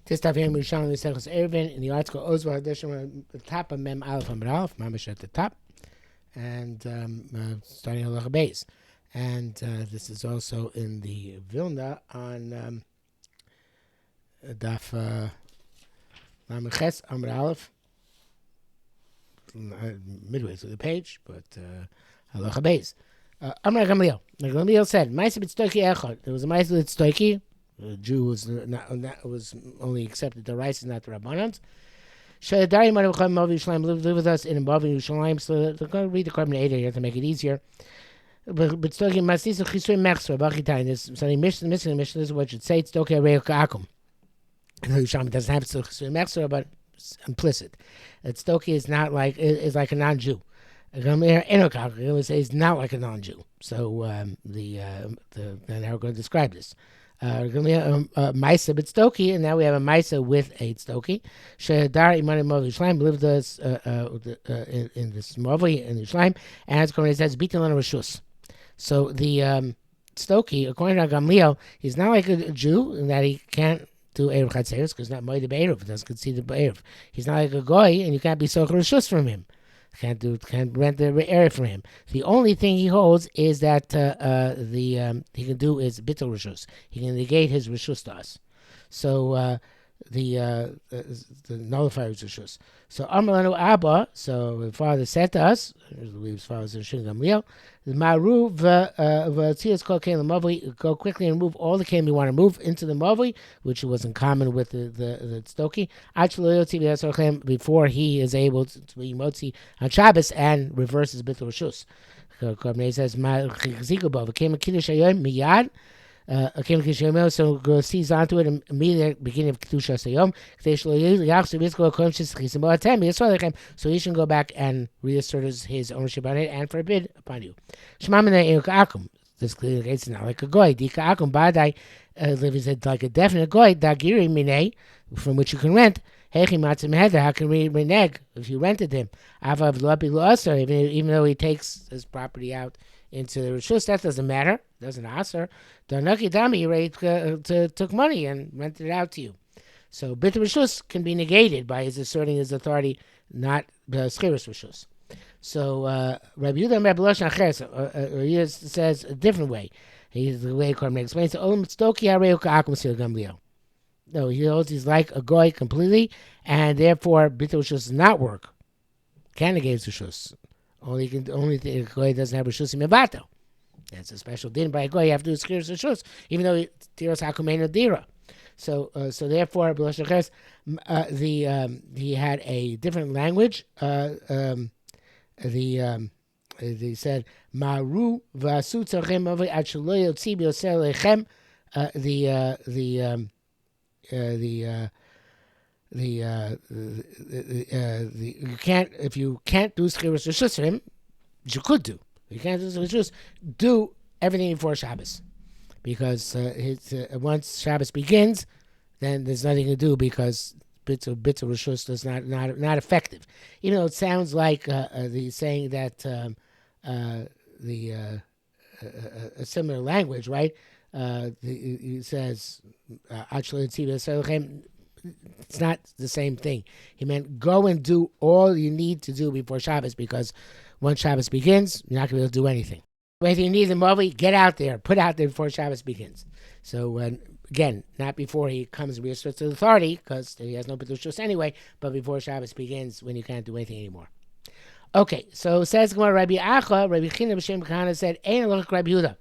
This stuff here in Yerushalmi Eruvin in the article Ozva Hadeshim, the top of Mem Aleph Amud Aleph, Mamash at the top, and starting Halacha Beis. And this is also in the Vilna on Daf Mamaches Amud Aleph, midway through the page, but Halacha Beis. Amar Gamliel. Gamliel said, "Ma'aseh b'tztoiki echad." There was a ma'aseh b'tztoiki. The Jew was was only accepted the rice, not the rabbanans. Shadari Marav Mavi Yerushalayim live with us in Mavi Yerushalayim. So they're going to read the Korban Eder here to make it easier. But Stoki Masnis Chisui Mechsor Bachitain is something missing the mission. This is what should say. It's Stoki Arei Ka'akum. Yerushalayim doesn't have Chisui Mechsor, but it's implicit. Stoki is not like is like a non-Jew. It would say it's not like a non-Jew. So then we're going to describe this. Maisa b'tztoki, and now we have a Maisa with a tztoki. Shehadar imanim Mavi Yerushalayim lived us in this Mavi in Yerushalayim, and as Korban says, bitin lanu reshus. So the tztoki, according to Gamliel, he's not like a Jew in that he can't do Erev Chatzeros because not Moed Be'erev, doesn't concede the Be'erev. He's not like a goy, and you can't be socher reshus from him. Can't rent the area from him. The only thing he holds is that he can do is bitul rishus. He can negate his rishus to us. So the nullifier is rishus. So Amalanu Abba. So the father said to us, I believe his father was in Shin Gamliel, Maru v'tzias kol kein l'mavli. Go quickly and move all the kein we want to move into the mavli, which was in common with the tztoki. Before he is able to be motzi on Shabbos and reverses bitul rishus. Korban says ma'chizikubav came a kiddush hayom miyad. So go seize onto it immediately at the beginning of Kedusha Sayom. So he should go back and reassert his ownership on it and forbid upon you. This clearly indicates it's not like a goy. Is like a definite goy, dagiri mine, from which you can rent. How can we renege if you rented him? Even though he takes his property out into the rishus, that doesn't matter. Doesn't answer. The Naki Dami took money and rented it out to you. So bit rishus can be negated by his asserting his authority, not schiras rishus. So Rabbi Yehuda Rebbelosh Acher says a different way. He's the way Korban explains. No, he holds he's like a goy completely, and therefore bit rishus does not work. Can negate rishus. Only thing a goy doesn't have rishus mevato. That's a special din by a goy. You have to do schiras rishus, even though tiras hakumeinu dira. So therefore, he had a different language. They said maru v'asu tzarchem avei ad shelo yotzi b'yoser lechem. You can't, if you can't do schiras rishus for him, you could do. You can't do schiras rishus. Do everything before Shabbos, because once Shabbos begins, then there's nothing to do because bits of rishus is not effective. Even though it sounds like the saying that a similar language, right? He says, it's not the same thing. He meant go and do all you need to do before Shabbos, because once Shabbos begins, you're not going to be able to do anything. If you need the Mavi, get out there, put out there before Shabbos begins. So again, not before he comes and reasserts his authority, because he has no B'tushus anyway, but before Shabbos begins, when you can't do anything anymore. Okay, so says Rabbi Acha, Rabbi China B'Shem Kahana said, Ein halacha Rabbi Yehuda.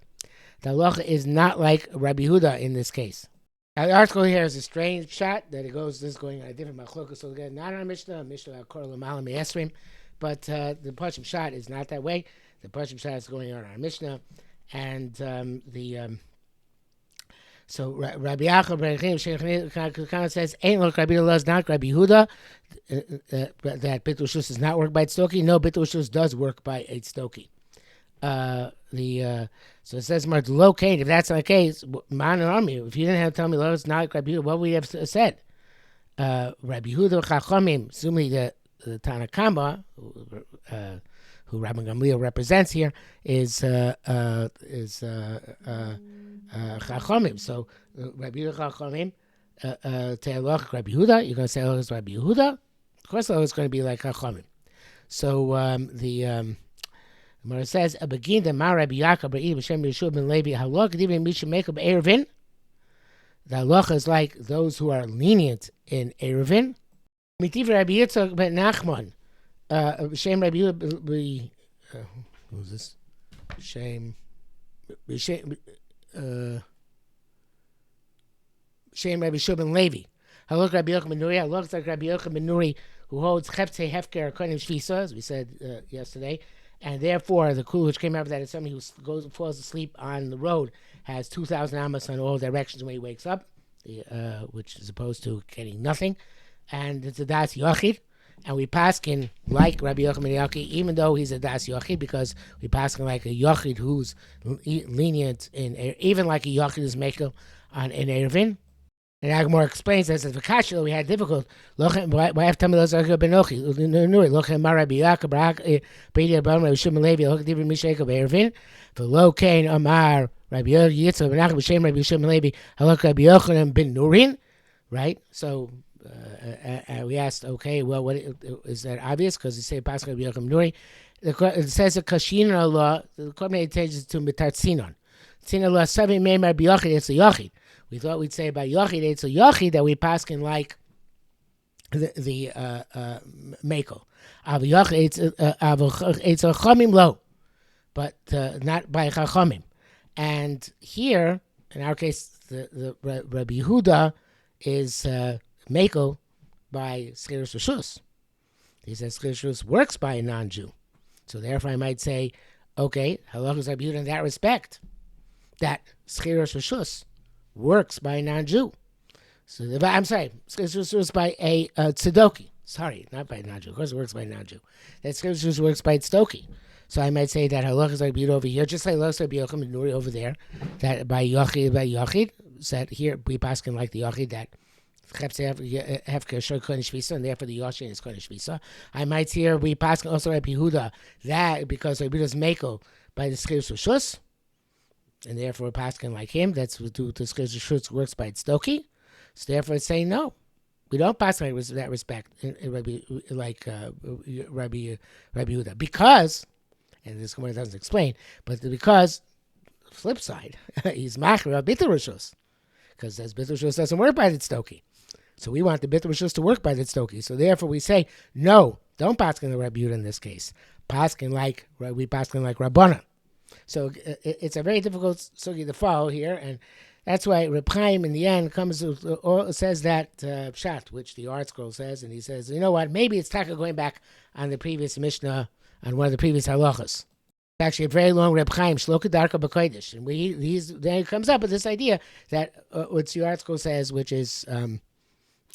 The halacha is not like Rabbi Yehuda in this case. Now, the article here is a strange shot that it goes, this is going on a different machlokas, so again, not on Mishnah Kor L'Malam Esrim, but the Pashim shot is not that way. The Pashim shot is going on our Mishnah, and so Rabbi Yaakov says, "Ain't like Rabbi Yehuda, not Rabbi Yehuda, that bitul rishus is not worked by tztoki. No, bitul rishus does work by a tztoki." So it says located. If that's not the case, man and army. If you didn't have to tell me it's not like Rabbi Yehuda, what would we have said? Rabbi Yehuda Chachamim, assuming the Tanakama, who Rabbi Gamliel represents here, is Chachamim. So Rabbi Yehuda Chachamim Te'aloch Rabbi Yehuda. You're going to say Te'aloch Rabbi Yehuda. Of course, it's going to be like Chachamim. So the Gemara says, "Abagin the Mar Rabbi Yaakov Rabbi B'Shem Yeshua ben Levi Halach Divin Misha Mekab Eruvin." The halacha is like those who are lenient in Eruvin. Mitiv Rabbi Yitzchak ben Nachman. Shem Rabbi Yehuda. Who's this? Shem Rabbi Yeshua ben Levi. Halach Rabbi Yochanan ben Nuri. Halach like Rabbi Yochanan ben Nuri, who holds Cheptzei Hefker according to Shvisa, as we said yesterday, and therefore the clue which came out of that is somebody who falls asleep on the road has 2,000 amas on all directions when he wakes up, which is opposed to getting nothing, and it's a das yochid, and we paskin like Rabbi Yochanan ben Yaakov, even though he's a das yochid, because we paskin like a yochid who's lenient in, even like a yochid is makel on in Eruvin. And Agmor explains this as Vakashilo we had difficult. Why have Tamil Zachar Benochi? Lochem Marabi Yakabrak, Brady Abram, Shimon Levi, Loch Divin Mishak of Eruvin, the Lo Kain Amar, Rabbi Yitzchak, Benach B'Shem, Rabbi Shimon Levi, Halok Rabbi Yochanan ben Nurin, right? So we asked, okay, well, what is that obvious? Because you say Pascha Rabbi Yochanan ben Nuri. It says a Kashina law, the Korban changes to Mitartzinon. Tzina law, Savi Meim Rabbi Yochid, it's a Yochid. We thought we'd say by Yochid, it's a Yochid that we paskin like the Mekel. Av Yochid, it's a Chomim lo, but not by Chachamim. And here, in our case, the Rabbi Yehuda is Mekel by Schiras Rishus. He says Schiras Rishus works by a non-Jew. So therefore I might say, okay, halachas Rabbi Yehuda in that respect, that Schiras Rishus works by a non-Jew. So I'm sorry, Schiras Rishus by a Tzedoki. Sorry, not by a non-Jew. Of course it works by a non-Jew. That Schiras Rishus works by Tzedoki. So I might say that halachas Rabbi Yehuda over here, just like halachas Rabbi Yochanan ben Nuri over there, that by Yochid, said here we paskin like the Yochid that Hefker Shor Kodesh Shvisa, and therefore the Yoshin is Kodesh Shvisa. I might hear we paskin also Rabbi Yehuda that because Rabbi Yehuda's Mekel by the Schiras Rishus, and therefore paskin like him. That's what the Schiras Rishus works by Tzedoki. So therefore it's saying no. We don't pass in that respect, like Rabbi Yehuda, because, and this Gemara doesn't explain, but because flip side, he's machir of Bitul Rishus, because as Bitul Rishus doesn't work by the Tzedoki, so we want the Bitul Rishus to work by the Tzedoki. So therefore we say no, don't paskin the Rabbi Yehuda in this case. Paskin like Rabbana. So it's a very difficult sugi to follow here, and that's why Reb Chaim in the end says that pshat, which the Art Scroll says, and he says, you know what, maybe it's taka going back on the previous Mishnah, on one of the previous halachas. It's actually a very long Reb Chaim, Shloka Darka B'Kodesh, and then he comes up with this idea that what the Art Scroll says, which is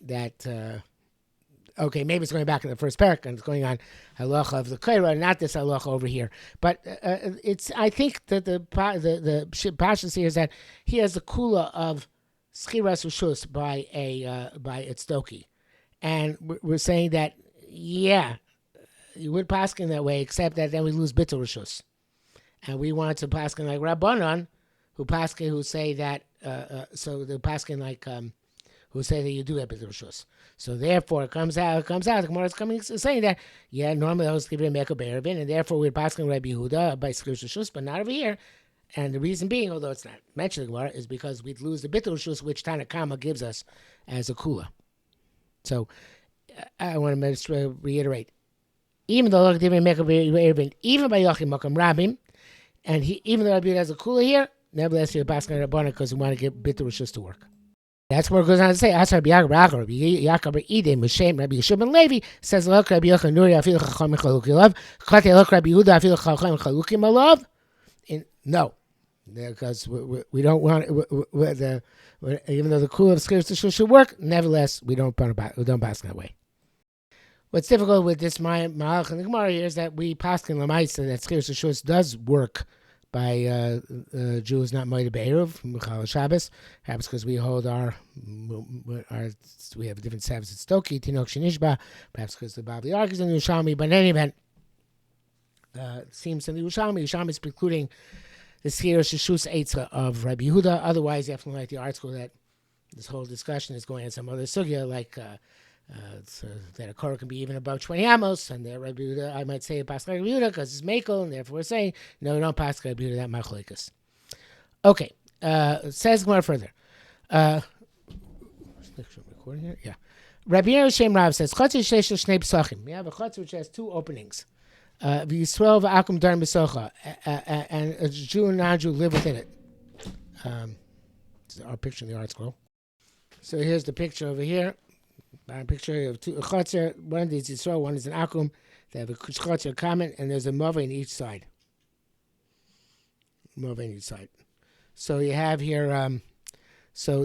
that okay, maybe it's going back in the first parak and it's going on halacha of the Kaira, not this halacha over here. But it's, I think that the pashas here is that he has the kula of schiras rishus by a tzdoki, and we're saying that you would paskin that way, except that then we lose bitul rishus, and we want to paskin like Rabbanon, who say that so the paskin like who say that you do have bitul rishus. So therefore, it comes out. The Gemara is saying that normally I was given a Mekab Eruvin, and therefore we're passing Rabbi Yehuda by Schiras Rishus, but not over here. And the reason being, although it's not mentioned in the Gemara, is because we'd lose the Bitul Rishus, which Tanakama gives us as a kula. So I want to reiterate, even though Loch Divin Mekab Eruvin, even by Yochim Makam Rabim, and even though Rabbi Yehuda has a kula here, nevertheless you're passing Rabbana because we want to get Bitul Rishus to work. That's what it goes on to say. Asar Rabbi Yaakov Idem Mishem Rabbi Yeshua ben Levi says Loch Rabbi Yochanan Nuri Afil Chacham Chalukim Alav. Kate Loch Rabbi Yehuda Afil Chacham Chalukim Alav. No, because we don't want even though the kula of Schiras Rishus should work, nevertheless we don't pass that way. What's difficult with this Mahalach and the Gemara here is that we pass in Lamaisa that Schiras Rishus does work by Jews not moed be'eruv, Michal Shabbos, perhaps because we hold we have a different Sabbath at Stoki, Tinok Shenishba, perhaps because the Bavli argues in the Yerushalmi, but in any event, it seems in the Yerushalmi is precluding the Schiras Rishus Eitzah of Rabbi Yehuda. Otherwise, you have to like the Art School that This whole discussion is going on some other sugya, like so that a korah can be even above 20 amos, and there Rabbi Yehuda, I might say Pascha Rabbi Yehuda because it's Mekel, and therefore we're saying no, don't Pascha Rabbi Yehuda that machlokas. Okay, says Gemara further. Recording here, yeah. Rabbi Yerushalmi Eruvin says chotzer sheish shnei pesachim. We have a chotzer which has two openings. V'Yisrael v'akum dar misocha, and a Jew and non-Jew live within it. This is our picture in the art scroll. So here's the picture over here. A picture of two chotzer. One is Yisrael, one is an akum. They have a chotzer common, and there's a mava in each side. Mava in each side. So you have here. So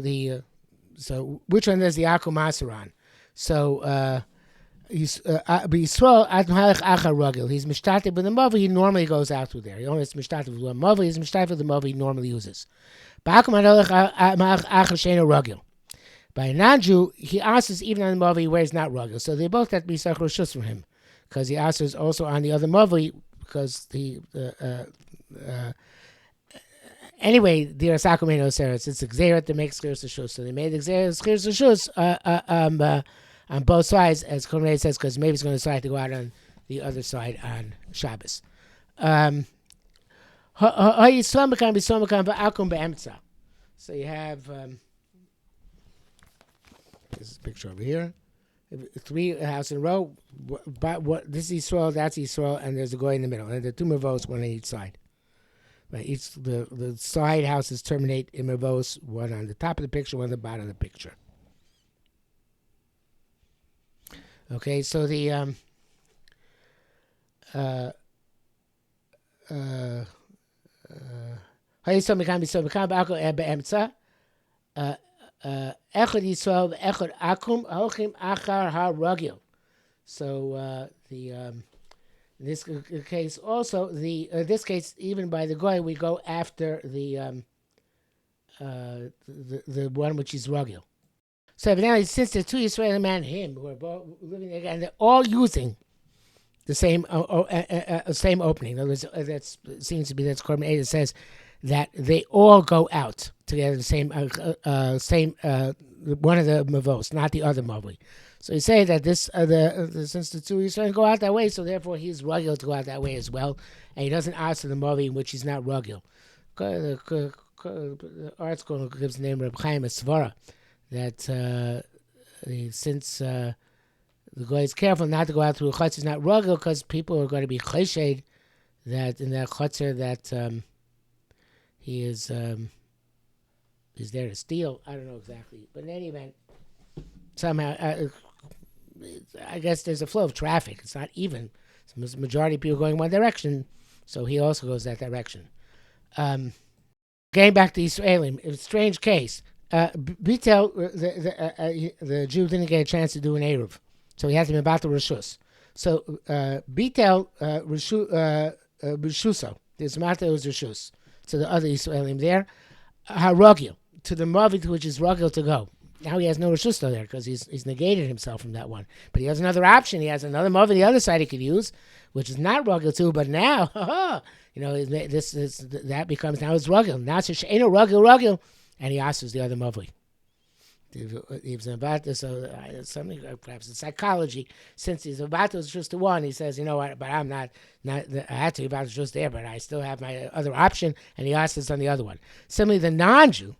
which one is the akum masaran? So Yisrael ad malach achar ragil. He's mishtatev with the mava. He normally goes out through there. He only is mishtatev with the mava. He's mishtatev with the mava he normally uses. Ba'akum malach achar sheino ragil. By a non-Jew, he asks even on the Mavi where it's not ragil. So they both have to be Sach Roshus from him. Because he asks also on the other Mavi, because anyway, the Rasakum Eino Seretz, it's a Gzeret that makes Skiris Roshus. So they made the Skiris Roshus on both sides, as Kornei says, because maybe he's going to decide to go out on the other side on Shabbos. So you have... this is a picture over here. 3 houses in a row. But this is Yisrael, that's Yisrael, and there's a guy in the middle. And the 2 mavos, one on each side. Right, the side houses terminate in mavos, one on the top of the picture, one on the bottom of the picture. Okay, so the Echad Yisrael, Echad Akum, Hochim Achar HaRagil. So in this case also this case even by the goy we go after the one which is Ragil. So evidently since the 2 Israeli men and him who are both living there and they're all using the same same opening. In other words, that seems to be that's Korban 8. It says that they all go out together, the same one of the mavos, not the other mavli. So you say that this since the 2 Yisrael go out that way, so therefore he's ragil to go out that way as well, and he doesn't ask for the mavli in which he's not ragil. The art school gives the name of Reb Chaim Svara that since the guy is careful not to go out through a chutzner, is not ragil because people are going to be chesed that in that chutzner that. He is he's there to steal. I don't know exactly. But in any event, somehow, I guess there's a flow of traffic. It's not even. The majority of people going one direction, so he also goes that direction. Getting back to Israelim, it's a strange case. Bitel, the Jew didn't get a chance to do an Eruv, so he had to be about the Rishus. So Bitel, Rishuso, the Zmata was Rishus. To the other Israelim there, Harogil, to the Mavit, which is Rogil to go. Now he has no Rishusto there because he's negated himself from that one. But he has another option. He has another Mavit the other side he could use, which is not Rogil too. But now, that becomes now it's Rogil. Now it's ain't no Rogil, and he asks the other Mavit. He was about this, something perhaps it's psychology. Since he's about to just the one, he says, you know what? But I'm not. I had to be about to just there, but I still have my other option, and he asks us on the other one. Similarly, the non-Jew,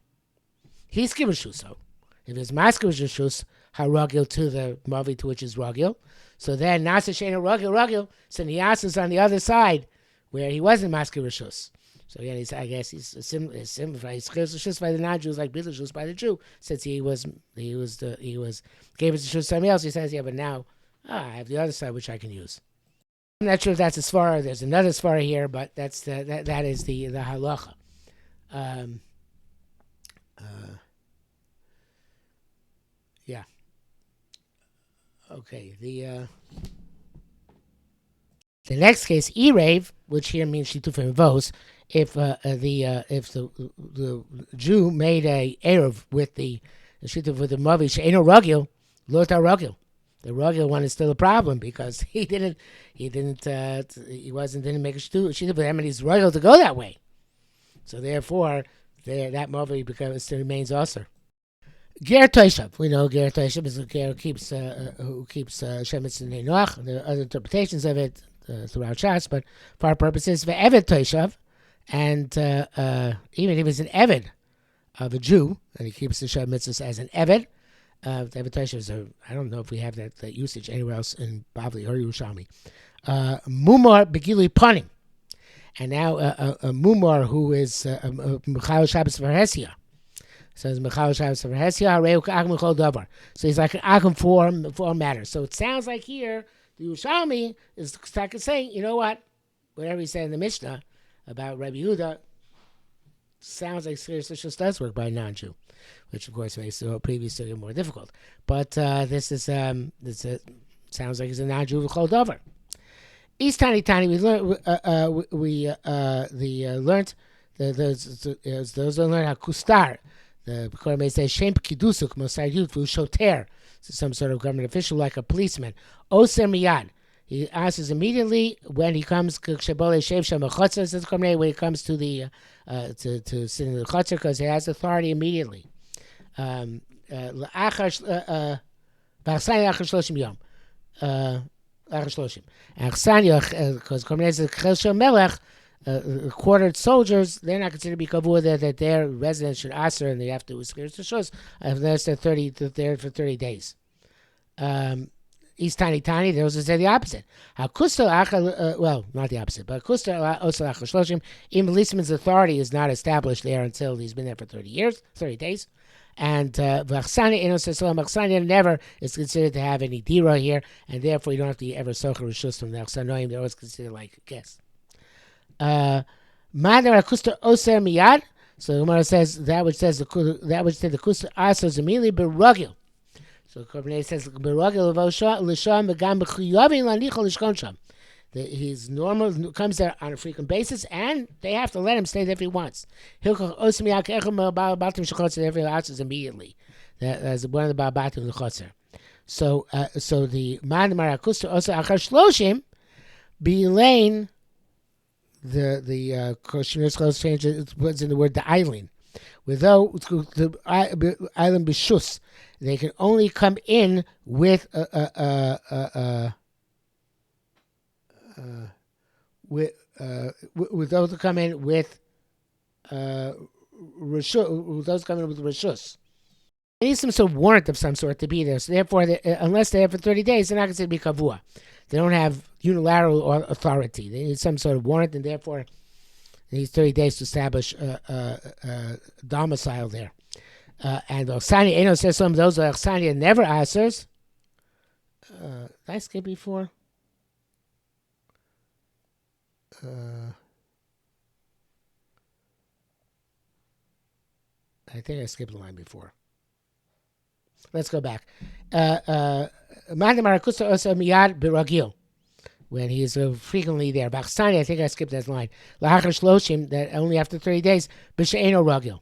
he's kibushuso. If it's maskibushushus, haragil to the mavi to which is ragil. So then nasa shena ragil. So he asks us on the other side where he wasn't maskibushushus. So again, I guess he's similar. He's just by the non-Jews like Bidlushus by the Jew. Since he gave us the shus to somebody else. He says, yeah, but now I have the other side which I can use. I'm not sure if that's a svara. There's another svara here, but that is the halacha. Yeah. Okay. The next case, Erev, which here means shitufim vos. If the Jew made a eruv with the shituf with the mavi she'eno ragil, lo ta ragil. The ragil one is still a problem because he didn't make a shituf with him, and he's ragil to go that way. So therefore, that mavi remains usher. Ger Toshav. We know Ger Toshav is a ger who keeps Shemitz and Noach. There are other interpretations of it throughout Shas, but for our purposes, Ve'evet Toshav, and even if he's an Eved of a Jew, and he keeps the Shemitz as an Eved, Eved Toshav is I don't know if we have that usage anywhere else in Bavli or Yerushalmi. Mumar Begili Panim. And now a Mumar who is Michal Shabbos Varhesia. Says Michal Shabbos Varhesia, Reuk Agam Chol Davar. So he's like an Agam for matters. So it sounds like here, the Yerushalmi is saying, you know what? Whatever he said in the Mishnah about Rabbi Yehuda sounds like seriously just does work by a non-Jew, which of course makes the previous study more difficult. But this sounds like he's a non-Jew Chol Davar. East Tani we learned learned those who learned how kustar. The Korah may say shem kidusuk mosai yud who shoter, some sort of government official like a policeman. Oser miyad. He answers immediately when he comes when he comes to the to sit in the chutzner because he has authority immediately. Because quartered soldiers, they're not considered to be kavua that their residence should aser and they have to escape the shus unless they're there for 30 days. East Tani, those who say the opposite. Well, not the opposite, but Kusta Osel Achal Shloshim, even policeman's authority is not established there until he's been there for 30 days. And Vachsania never is considered to have any dira here, and therefore you don't have to ever socher rishus from the Achsanoim. They're always considered like guests. Madar Akusta Oser Miyad. So the Gemara says that which says the Kusta Asos is immediately berugil. So Korbanei says berugil l'sham begam b'chiyavin lanichol lishkon sham. He's normal, comes there on a frequent basis, and they have to let him stay there if he wants. Hilchach osim yakechem batim shechotzer every answers immediately. That's one of the batim in the chotzer. So the man marakuster also achar shloshim bi'elain the Kosher changes puts in the word the island. Without the island b'shus, they can only come in with with those who come in with rishus. They need some sort of warrant of some sort to be there. So therefore, unless they're for 30 days, they're not considered to be kavua. They don't have unilateral authority. They need some sort of warrant, and therefore, they need 30 days to establish a domicile there. And Oksani Eno says some of those Oksani never answers. Did I skip before? I think I skipped the line before. Let's go back. When he is frequently there. Bachstani, I think I skipped that line. Lahachar Shloshim, that only after 30 days, B'She'eno Ragil,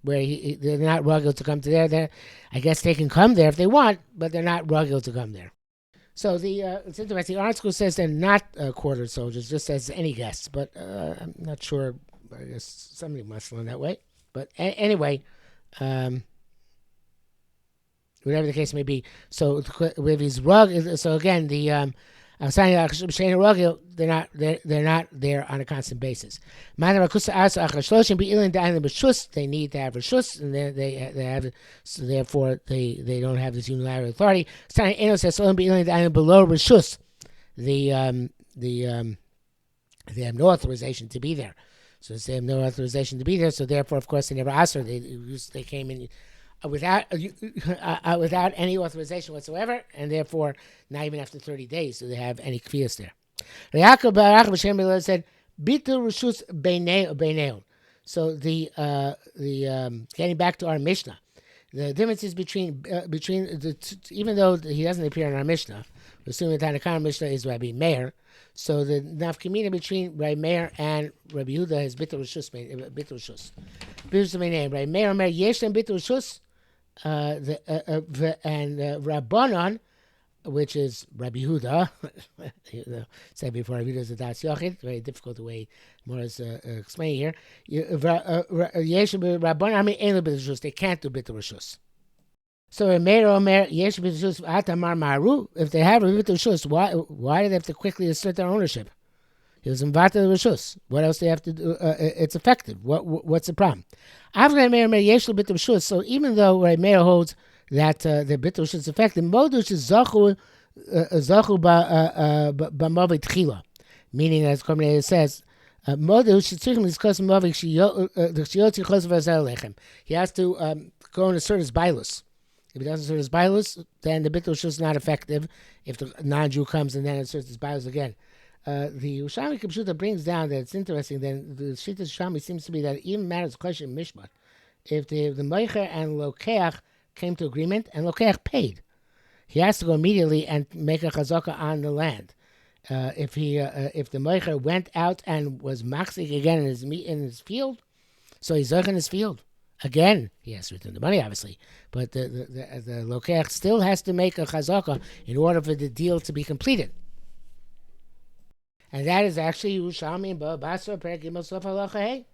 where they're not Ragil to come to there. I guess they can come there if they want, but they're not Ragil to come there. So it's interesting. The article says they're not quartered soldiers, just as any guests, but I'm not sure. I guess somebody must learn that way. But anyway, whatever the case may be. So with his rug, so again, the they're not there on a constant basis. They need to have rishus, and they have, so therefore they don't have this unilateral authority. Below rishus, they have no authorization to be there. So they have no authorization to be there. So therefore, of course, they never asked her. They came in without any authorization whatsoever, and therefore not even after 30 days do they have any kfiyas there. Yaakov Barach B'Shem said, "Bitul rishus beineon." So the getting back to our Mishnah, the difference is between even though he doesn't appear in our Mishnah, assuming the Tanakh Mishnah is Rabbi Meir, so the nafkamina between Rabbi Meir and Rabbi Yehuda is bitul rishus. Rabbi Meir Omer yesh them bitul rishus. And Rabbanon, which is Rabbi Yehuda, said before, Rabbi Yehuda is a das yochid, very difficult the way more is explaining here. Yesh Rabbanon, I mean, they can't do bitul rishus. So if they have a bitul shus, why do they have to quickly assert their ownership? He was in Vata Rishus. What else do they have to do? It's effective. What's the problem? So even though Meir holds that the bitul shus is effective, modush is zachu b'mavi tchila, meaning as Korban says, modush tzrichim discuss mavi shiyotzi chos v'azel lechem. He has to go and assert his bailus. If he doesn't assert his bailus, then the bitul shus is not effective. If the non-Jew comes and then asserts his bailus again. The Yerushalmi Kipshuta brings down that it's interesting. Then the Shita Yerushalmi seems to be that it even matters question mishpat. If the Meicher and Lokeach came to agreement and Lokeach paid, he has to go immediately and make a chazaka on the land. If the Meicher went out and was maxik again in his field, so he's in his field again. He has to return the money, obviously, but the Lokeach still has to make a chazaka in order for the deal to be completed. And that is actually Yerushalmi and Basra Perek Gimel Sof Halacha Hey.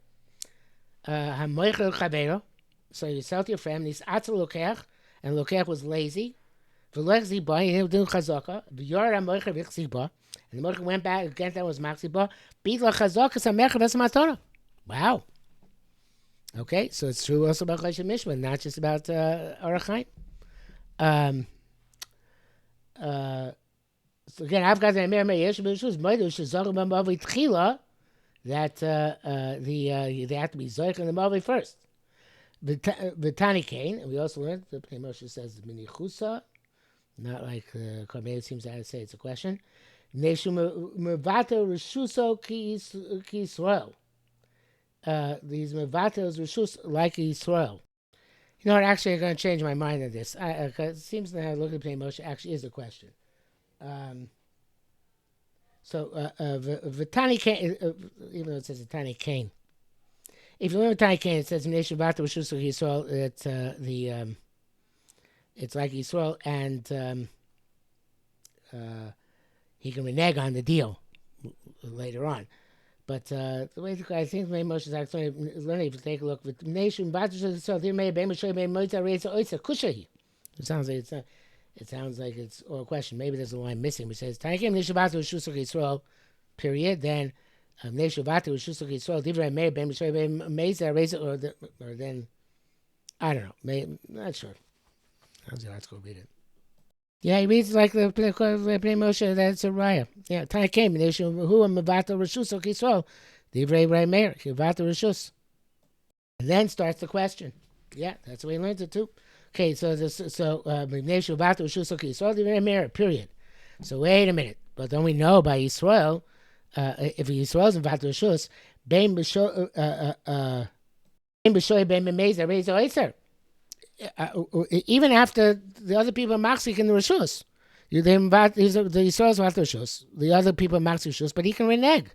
HaMoicher Chavero. So you sell to your friend. He's Atzel Lokeach, and Lokeach was lazy. V'lech Ziba, he didn't do Chazaka. V'yor HaMoicher V'ich Ziba, and the Moicher went back again. That was Max Ziba. Beat La Chazaka Samecher V'Samatona. Wow. Okay, so it's true also about Choshen Mishma, not just about Orach Chaim. So again, I've got the Amir Yesh B'Shus Moedu Shezachim B'Mavi Tchila that they have to be Zoich in the Mavi first. V'Tani Kain, and we also learned the Pnei Moshe says Minichusa, not like Korban seems to say it's a question. Neshu Mevato Rishuso Ki Yisrael. These Mevatos Rishus like Yisrael. You know what? Actually, I'm going to change my mind on this. It seems that I look at Pnei Moshe actually is a question. V'Tani Kain, even though it says V'Tani Kain, if you learn V'Tani Kain, it says Nation V'Ata V'Shusuk Yisrael. It's like Yisrael, and he can renege on the deal later on. But the way I think Pnei Moshe is actually learning, if you take a look, with Nation V'Ata V'Shusuk Yisrael, it sounds like it's not. It sounds like it's a question. Maybe there's a line missing. Which says Tanakim Nishavatu Shusuk Yisrael, period. Then Nishavatu Shusuk Yisrael. Divrei Meir Ben Mishoy Ben Meizer Reza, or then I don't know. Not sure. Let's go read it. Yeah, he reads like the Pnei Moshe. That's a raya. Yeah, Tanakim Nishavu Mavato Rishusuk Yisrael. Divrei Meir Mavato Rishus. And then starts the question. Yeah, that's the way he learns it too. Okay, period. So wait a minute. But don't we know by Yisrael, if Yisrael's in Vatu Rishus, Bein B'shoy Bein B'meizer Reizo Eiser. Even after the other people are Maxik in the Rishus, the Yisrael's Vatu Rishus, the other people are Maxik Rishus, but he can renege.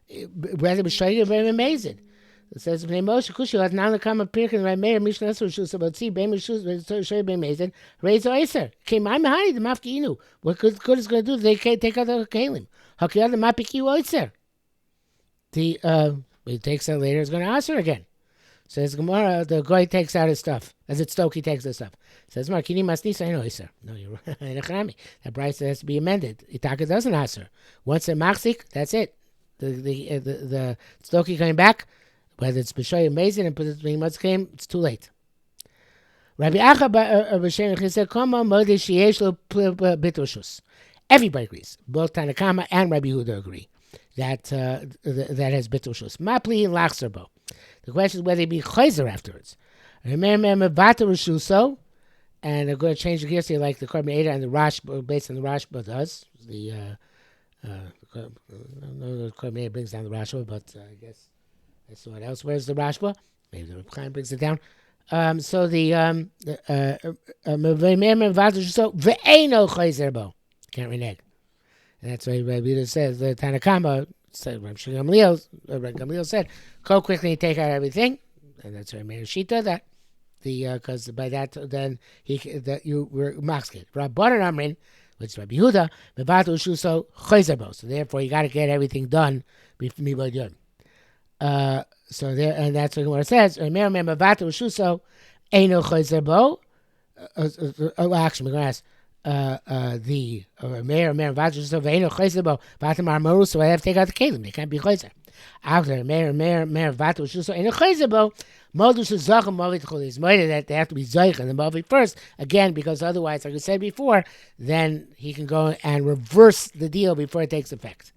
Whether B'shoy or Bein B'meizer. It says, "Bnei Moshe Kushi had now come a pirkin right Meir Mishnah Rishus about see Bein Rishus Shoy Bein Meizen Reizo Eiser came I'm behind the Mafkiinu. What good is going to do? They can't take out the Kalim. Hakiyad the Mapiki Eiser. He takes out later. Is going to answer again. Says Gemara, the guy takes out his stuff. As it's Stoke, he takes his stuff. Says Markini Masnisa Eiser. No, you're right. That Bryce has to be amended. Itaka doesn't answer. Once a Maxik, that's it. The Stoke coming back. Whether it's B'shoy amazing and put it in what's came, it's too late. Rabbi Acha B'Shem said, "Kama Modi Sheyesh Lo Bitoshus." Everybody agrees. Both Tanakama and Rabbi Yehuda agree that that has Bitoshus. Mapli and Lachserbo. The question is whether he be Chayzer afterwards. Remember Vata Rishuso, and I'm going to change the gears here, like the Korban Eder and the Rashba, based on the Rashba does. The Korban Eder brings down the Rashba, but I guess. That's what else. Where's the Rashba? Maybe the Reb Chaim brings it down. So the can't renege, and that's why Rabbi says the Tanakama said. Rabbi Gamliel said, "Go quickly and take out everything," and that's why Meir Shita that because by that then that you were maxkid. Rabbanan Amrin, which is Rabbi Yehuda, Mevatu Shuso Chayzerbo. So therefore, you got to get everything done before me done. So there, and that's what it says. Remember, Vatu Shuso, Eino Chayzerbo, Actually, we're going to ask the mayor, Vajus of Eno Chesebo, Vatamar Moru, so I have to take out the Kalim. They can't be Chesed. After mayor, Vatus, so Eno Chesebo, Modus is Zachem Movit Cholis, that they have to be Zeich and the Movit first, again, because otherwise, like I said before, then he can go and reverse the deal before it takes effect.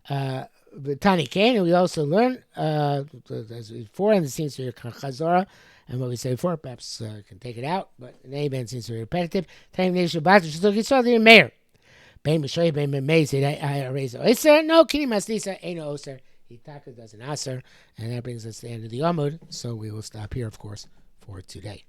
Tani Kane, we also learn, as before, and it seems to be Chazorah, and what we say before, perhaps can take it out, but in any event, seems to be repetitive. Time Nation Batu, so you saw the mayor. Bain Mishoy, Bain Mezid, I raise Oser, no, Kini Masdisa, ain't no Oser. Hitaka does an Aser, and that brings us to the end of the Amud, so we will stop here, of course, for today.